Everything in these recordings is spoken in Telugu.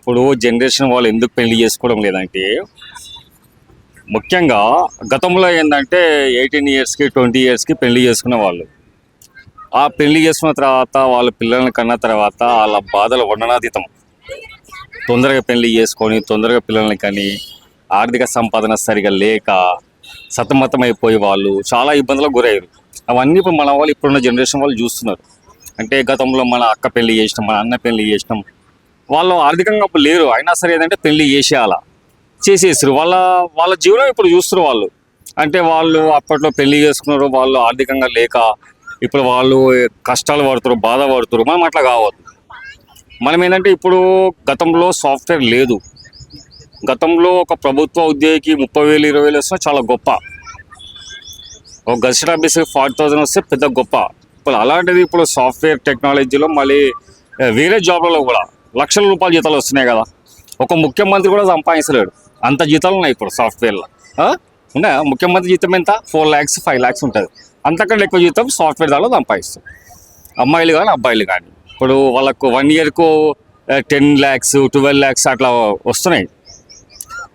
ఇప్పుడు జనరేషన్ వాళ్ళు ఎందుకు పెళ్లి చేసుకోవడం లేదంటే, ముఖ్యంగా గతంలో ఏంటంటే 18 ఇయర్స్కి 20 ఇయర్స్కి పెళ్లి చేసుకునే వాళ్ళు. ఆ పెళ్లి చేసుకున్న తర్వాత వాళ్ళ పిల్లల్ని కన్న తర్వాత వాళ్ళ బాధలు వర్ణనాతీతం. తొందరగా పెళ్లి చేసుకొని తొందరగా పిల్లల్ని కని ఆర్థిక సంపాదన సరిగా లేక సతమతమైపోయి వాళ్ళు చాలా ఇబ్బందులకు గురయ్యారు. అవన్నీ ఇప్పుడు మన వాళ్ళు ఇప్పుడున్న జనరేషన్ వాళ్ళు చూస్తున్నారు. అంటే గతంలో మన అక్క పెళ్లి చేసినాం, మన అన్న పెళ్లి చేసినాం, వాళ్ళు ఆర్థికంగా అప్పుడు లేరు, అయినా సరే ఏంటంటే పెళ్లి చేసేయాల చేసేసారు. వాళ్ళ వాళ్ళ జీవనం ఇప్పుడు చూస్తున్నారు వాళ్ళు. అంటే వాళ్ళు అప్పట్లో పెళ్లి చేసుకున్నారు, వాళ్ళు ఆర్థికంగా లేక ఇప్పుడు వాళ్ళు కష్టాలు పడుతున్నారు, బాధ పడుతున్నారు. మనం అట్లా కావద్దు. మనం ఏంటంటే ఇప్పుడు గతంలో సాఫ్ట్వేర్ లేదు. గతంలో ఒక ప్రభుత్వ ఉద్యోగికి 30,000 20,000 వస్తున్నా చాలా గొప్ప. ఒక గజిటెడ్ ఆఫీసర్కి 40,000 వస్తే పెద్ద గొప్ప. ఇప్పుడు అలాంటిది ఇప్పుడు సాఫ్ట్వేర్ టెక్నాలజీలో మళ్ళీ వేరే జాబ్లలో కూడా లక్షల రూపాయల జీతాలు వస్తున్నాయి కదా. ఒక ముఖ్యమంత్రి కూడా సంపాదించలేడు అంత జీతాలు ఉన్నాయి ఇప్పుడు సాఫ్ట్వేర్లో. ఉన్నాయా? ముఖ్యమంత్రి జీతం ఎంత? 4 lakhs 5 lakhs ఉంటుంది. అంతకంటే ఎక్కువ జీతం సాఫ్ట్వేర్ దానిలో సంపాదిస్తారు, అమ్మాయిలు కానీ అబ్బాయిలు కానీ. ఇప్పుడు వాళ్ళకు 1 yearకు 10 lakhs 12 lakhs అట్లా వస్తున్నాయి.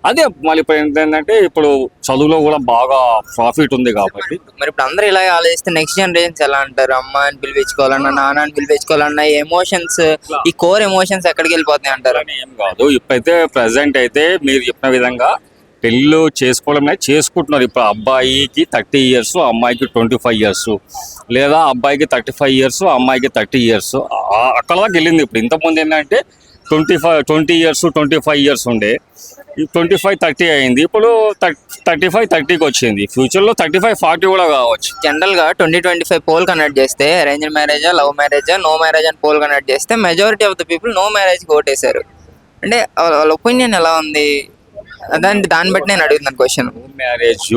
అదే మళ్ళీ ఇప్పుడు ఏంటంటే ఇప్పుడు చదువులో కూడా బాగా ప్రాఫిట్ ఉంది కాబట్టి. మరి ఇప్పుడు అందరూ ఇలా ఆలోచిస్తే నెక్స్ట్ జనరేషన్స్ ఎలా అంటారు? అమ్మ అని పిలిపించుకోవాలన్నా, నాన్న అని పిలిపించుకోవాలన్నా ఎమోషన్స్, ఈ కోర్ ఎమోషన్స్ ఎక్కడికి వెళ్ళిపోతాయి అంటారు? ఏం కాదు. ఇప్పుడైతే ప్రజెంట్ అయితే మీరు చెప్పిన విధంగా పెళ్ళిళ్ళు చేసుకోవడమే చేసుకుంటున్నారు. ఇప్పుడు అబ్బాయికి 30 years, అమ్మాయికి 25 years, లేదా అబ్బాయికి 35 years, అమ్మాయికి 30 years అక్కడ దాకా వెళ్ళింది. ఇప్పుడు ఇంతకుముందు ఏంటంటే 20 years 25 years ఉండే, 25-30 అయింది. ఇప్పుడు 35-30కి వచ్చింది. ఫ్యూచర్లో 35-40 కూడా కావచ్చు. జనరల్గా 2025 పోల్ కనెక్ట్ చేస్తే అరేంజ్ మ్యారేజా, లవ్ మ్యారేజా, నో మ్యారేజ్ అని పోల్ కనెక్ట్ చేస్తే majority of the people no మ్యారేజ్కి ఓటేశారు. అంటే వాళ్ళ ఒపీనియన్ ఎలా ఉంది? దాన్ని బట్టి నేను అడుగుతున్నాను క్వశ్చన్. నో మ్యారేజ్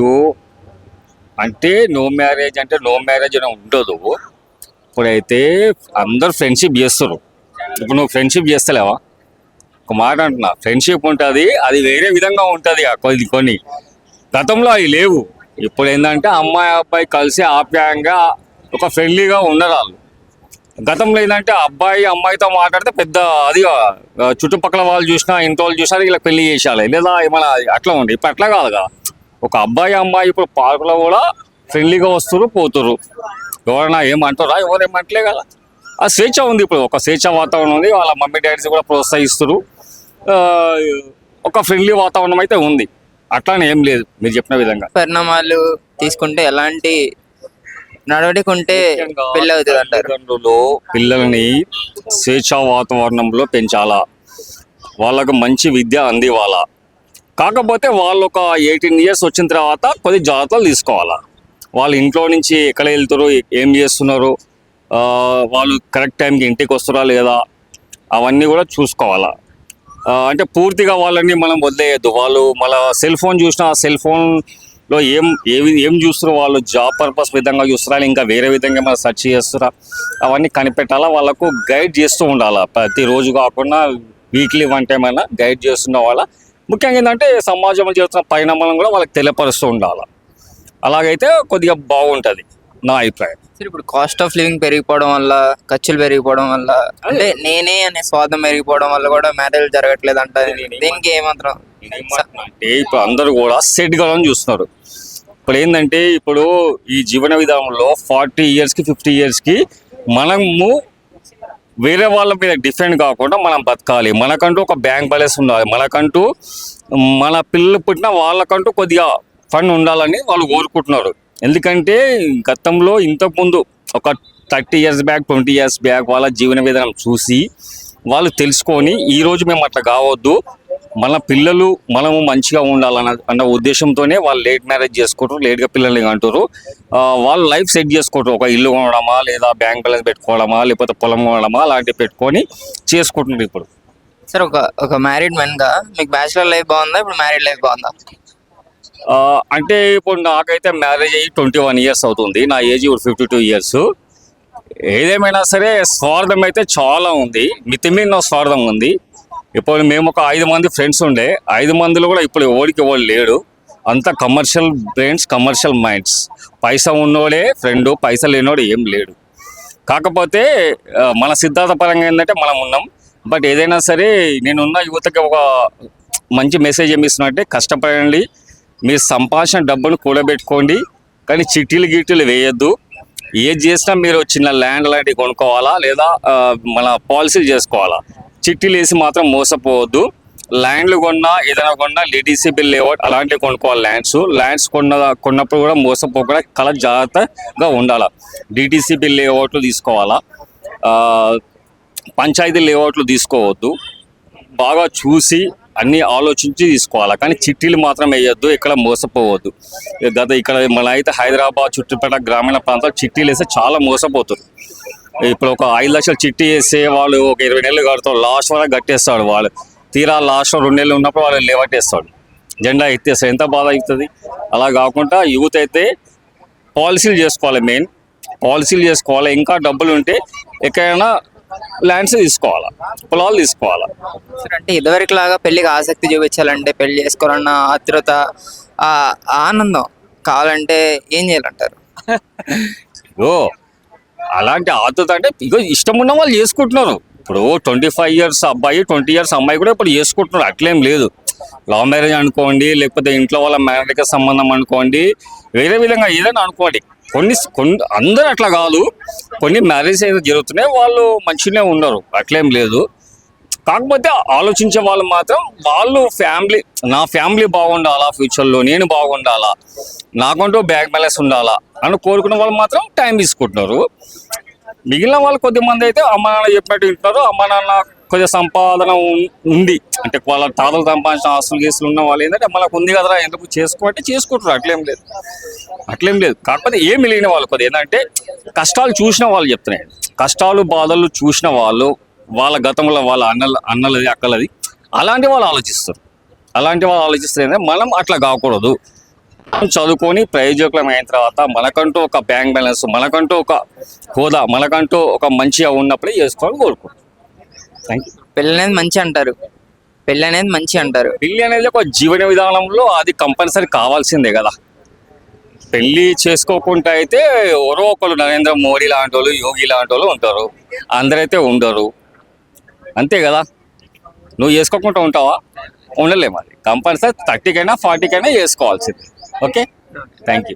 అంటే నో మ్యారేజ్ అంటే నో మ్యారేజ్ అని ఉండదు. ఇప్పుడైతే అందరు ఫ్రెండ్షిప్ చేస్తారు. ఇప్పుడు నువ్వు ఫ్రెండ్షిప్ చేస్తలేవా? ఒక మాట అంటున్నా, ఫ్రెండ్షిప్ ఉంటుంది, అది వేరే విధంగా ఉంటుంది. కొన్ని గతంలో అవి లేవు. ఇప్పుడు ఏంటంటే అమ్మాయి అబ్బాయి కలిసి ఆప్యాయంగా ఒక ఫ్రెండ్లీగా ఉండరు వాళ్ళు. గతంలో ఏంటంటే అబ్బాయి అమ్మాయితో మాట్లాడితే పెద్ద అది చుట్టుపక్కల వాళ్ళు చూసినా ఇంట్లో వాళ్ళు చూసినా ఇలా పెళ్లి చేసేయాలి లేదా ఏమైనా అట్లా ఉండే. ఇప్పుడు అట్లా కాదు కదా. ఒక అబ్బాయి అమ్మాయి ఇప్పుడు పార్కులో కూడా ఫ్రెండ్లీగా వస్తారు పోతురు. ఎవరైనా ఏమంటారా? ఎవరేమంటలే కదా. ఆ స్వేచ్ఛ ఉంది. ఇప్పుడు ఒక స్వేచ్ఛ వాతావరణం ఉంది. వాళ్ళ మమ్మీ డాడీస్ కూడా ప్రోత్సహిస్తారు. ఒక ఫ్రెండ్లీ వాతావరణం అయితే ఉంది. అట్లానే ఏం లేదు మీరు చెప్పిన విధంగా. పరిణామాలు తీసుకుంటే ఎలాంటి నడవడిక ఉంటే పెళ్ళి అవుతుంది అంటారు? తల్లిదండ్రులు పిల్లల్ని స్వేచ్ఛ వాతావరణంలో పెంచాలా, వాళ్ళకు మంచి విద్య అందివ్వాలా. కాకపోతే వాళ్ళు ఒక 18 years వచ్చిన తర్వాత కొద్ది జాగ్రత్తలు తీసుకోవాలా. వాళ్ళ ఇంట్లో నుంచి ఎక్కడ వెళ్తారు, ఏం చేస్తున్నారు, వాళ్ళు కరెక్ట్ టైంకి ఇంటికి వస్తారా లేదా, అవన్నీ కూడా చూసుకోవాలా. అంటే పూర్తిగా వాళ్ళని మనం వదిలేయద్దు. వాళ్ళు మన సెల్ ఫోన్ చూసినా ఆ సెల్ ఫోన్లో ఏం చూస్తారో, వాళ్ళు జాబ్ పర్పస్ విధంగా చూస్తారా, ఇంకా వేరే విధంగా మనం సెర్చ్ చేస్తారా, అవన్నీ కనిపెట్టాలా. వాళ్ళకు గైడ్ చేస్తూ ఉండాలా. ప్రతిరోజు కాకుండా వీక్లీ 1 time అయినా గైడ్ చేస్తున్న వాళ్ళ. ముఖ్యంగా ఏంటంటే సమాజంలో జరుగుతున్న పరిణామాలను కూడా వాళ్ళకి తెలియపరుస్తూ ఉండాలి. అలాగైతే కొద్దిగా బాగుంటుంది నా అభిప్రాయం. ఇప్పుడు కాస్ట్ ఆఫ్ లివింగ్ పెరిగిపోవడం వల్ల, ఖర్చులు పెరిగిపోవడం వల్ల, అంటే నేనే అనే స్వార్థం పెరిగిపోవడం వల్ల కూడా మ్యారేజ్ జరగట్లేదు అంటారు. దీనికి ఏమాత్రం అంటే ఇప్పుడు అందరూ కూడా సెట్ కావాలని చూస్తున్నారు. ఇప్పుడు ఏంటంటే ఇప్పుడు ఈ జీవన విధానంలో 40 yearsకి 50 yearsకి మనము వేరే వాళ్ళ మీద డిఫెండ్ కాకుండా మనం బతకాలి. మనకంటూ ఒక బ్యాంక్ బ్యాలెన్స్ ఉండాలి. మనకంటూ మన పిల్లలు పుట్టిన వాళ్ళకంటూ కొద్దిగా ఫండ్ ఉండాలని వాళ్ళు కోరుకుంటున్నారు. ఎందుకంటే గతంలో ఇంతకుముందు ఒక 30 years బ్యాక్ 20 years బ్యాక్ వాళ్ళ జీవన విధానం చూసి వాళ్ళు తెలుసుకొని ఈరోజు మేము అట్లా కావద్దు, మన పిల్లలు మనము మంచిగా ఉండాలన్న ఉద్దేశంతోనే వాళ్ళు లేట్ మ్యారేజ్ చేసుకుంటారు, లేట్గా పిల్లల్ని అంటారు. వాళ్ళు లైఫ్ సెట్ చేసుకుంటారు. ఒక ఇల్లు కొనడమా, లేదా బ్యాంక్ బ్యాలెన్స్ పెట్టుకోవడమా, లేకపోతే పొలం కొనడమా, అలాంటివి పెట్టుకొని చేసుకుంటున్నారు ఇప్పుడు. సార్ ఒక మ్యారీడ్ మెన్గా మీకు బ్యాచిలర్ లైఫ్ బాగుందా, ఇప్పుడు మ్యారీడ్ లైఫ్ బాగుందా? అంటే ఇప్పుడు నాకైతే మ్యారేజ్ అయ్యి 21 years అవుతుంది. నా ఏజ్ ఇప్పుడు 52 years. ఏదేమైనా సరే స్వార్థం అయితే చాలా ఉంది, మితిమీరిన స్వార్థం ఉంది. ఇప్పుడు మేము ఒక 5 మంది ఫ్రెండ్స్ ఉండే, 5 మందిలో కూడా ఇప్పుడు ఎవరికి లేడు. అంతా కమర్షియల్ బ్రెయిన్స్, కమర్షియల్ మైండ్స్. పైసా ఉన్నోడే ఫ్రెండు, పైసా లేనోడు ఏం లేడు. కాకపోతే మన సిద్ధాంత పరంగా ఏంటంటే మనం ఉన్నాం, బట్ ఏదైనా సరే నేనున్న యువతకి ఒక మంచి మెసేజ్ ఏమి ఇస్తున్నట్టే, కష్టపడండి, మీరు సంపాదించిన డబ్బును కూడబెట్టుకోండి, కానీ చిట్టీలు గిట్టీలు వేయొద్దు. ఏది చేసినా మీరు చిన్న ల్యాండ్ లాంటివి కొనుక్కోవాలా, లేదా మన పాలసీలు చేసుకోవాలా. చిట్టీలు వేసి మాత్రం మోసపోవద్దు. ల్యాండ్లు కొన్నా ఏదైనా కొన్నా డిటిసి బిల్ లేఅవుట్ అలాంటివి కొనుక్కోవాలి. ల్యాండ్స్ కొన్నప్పుడు కూడా మోసపోకుండా కల జాగ్రత్తగా ఉండాలి. డిటిసి బిల్ లేఅవుట్లు తీసుకోవాలా, పంచాయతీ లేఅవుట్లు తీసుకోవద్దు. బాగా చూసి అన్నీ ఆలోచించి తీసుకోవాలి, కానీ చిట్టీలు మాత్రం వేయొద్దు, ఇక్కడ మోసపోవద్దు. ఇక్కడ మన అయితే హైదరాబాద్ చుట్టుపక్కల గ్రామీణ ప్రాంతాలు చిట్టీలు వేస్తే చాలా మోసపోతారు. ఇప్పుడు ఒక 5 లక్షలు చిట్టి వేస్తే వాళ్ళు ఒక 20 నెలలు కడతారు, లాస్ట్ వరకు కట్టేస్తాడు. వాళ్ళు తీరా లాస్ట్లో 2 నెలలు ఉన్నప్పుడు వాళ్ళు లేవట్టేస్తాడు, జెండా ఎత్తేస్తాడు. ఎంత బాధ అవుతుంది. అలా కాకుండా యూత్ అయితే పాలసీలు చేసుకోవాలి, మెయిన్ పాలసీలు చేసుకోవాలి. ఇంకా డబ్బులు ఉంటే ఎక్కడైనా ల్యాండ్స్ తీసుకోవాలా, పొలాలు తీసుకోవాలా. అంటే ఇదివరకు లాగా పెళ్లికి ఆసక్తి చూపించాలంటే, పెళ్లి చేసుకోవాలన్న ఆతృత, ఆ ఆనందం కావాలంటే ఏం చేయాలంటారు? ఇగో అలాంటి ఆతృత అంటే ఇగో ఇష్టం ఉన్న వాళ్ళు చేసుకుంటున్నారు. ఇప్పుడు 25 ఇయర్స్ అబ్బాయి 20 ఇయర్స్ అమ్మాయి కూడా ఇప్పుడు చేసుకుంటున్నారు, అట్లేం లేదు. లవ్ మ్యారేజ్ అనుకోండి, లేకపోతే ఇంట్లో వాళ్ళ మ్యారేజ్కి సంబంధం అనుకోండి, వేరే విధంగా ఏదైనా అనుకోండి. కొన్ని అందరూ అట్లా కాదు, కొన్ని మ్యారేజ్ అయితే జరుగుతున్నాయి, వాళ్ళు మంచిగానే ఉన్నారు, అట్లేం లేదు. కాకపోతే ఆలోచించే వాళ్ళు మాత్రం వాళ్ళు నా ఫ్యామిలీ బాగుండాలా, ఫ్యూచర్లో నేను బాగుండాలా, నాకంటూ బ్యాంక్ బ్యాలెన్స్ ఉండాలా అని కోరుకున్న వాళ్ళు మాత్రం టైం తీసుకుంటున్నారు. మిగిలిన వాళ్ళు కొద్దిమంది అయితే అమ్మ నాన్న చెప్పినట్టు వింటున్నారు. అమ్మ నాన్న కొద్దిగా సంపాదన ఉంది అంటే వాళ్ళ తాతలు సంపాదించిన ఆస్తులు గీస్తులు ఉన్న వాళ్ళు ఏంటంటే మనకు ఉంది కదరా ఎందుకు చేసుకోవాలంటే చేసుకుంటారు, అట్లేం లేదు. కాకపోతే ఏమి లేని వాళ్ళు కొద్దిగా ఏంటంటే కష్టాలు చూసిన వాళ్ళు చెప్తున్నాయి, కష్టాలు బాధలు చూసిన వాళ్ళు, వాళ్ళ గతంలో వాళ్ళ అన్నలది అక్కలది అలాంటి వాళ్ళు ఆలోచిస్తారు. మనం అట్లా కాకూడదు. చదువుకొని ప్రయోజకులం అయిన తర్వాత మనకంటూ ఒక బ్యాంక్ బ్యాలెన్స్, మనకంటూ ఒక హోదా, మనకంటూ ఒక మంచిగా ఉన్నప్పుడే చేసుకోవాలని కోరుకుంటాం. Thank you. పెళ్ళి అనేది మంచి అంటారు. పెళ్ళి అనేది ఒక జీవన విధానంలో అది కంపల్సరీ కావాల్సిందే కదా. పెళ్ళి చేసుకోకుండా అయితే ఎవరో ఒకరు నరేంద్ర మోడీ లాంటి వాళ్ళు, యోగి లాంటి వాళ్ళు ఉంటారు, అందరైతే ఉండరు, అంతే కదా. నువ్వు చేసుకోకుండా ఉంటావా? ఉండలేము. అది కంపల్సరీ 30కైనా 40కైనా చేసుకోవాల్సింది. Okay, thank you.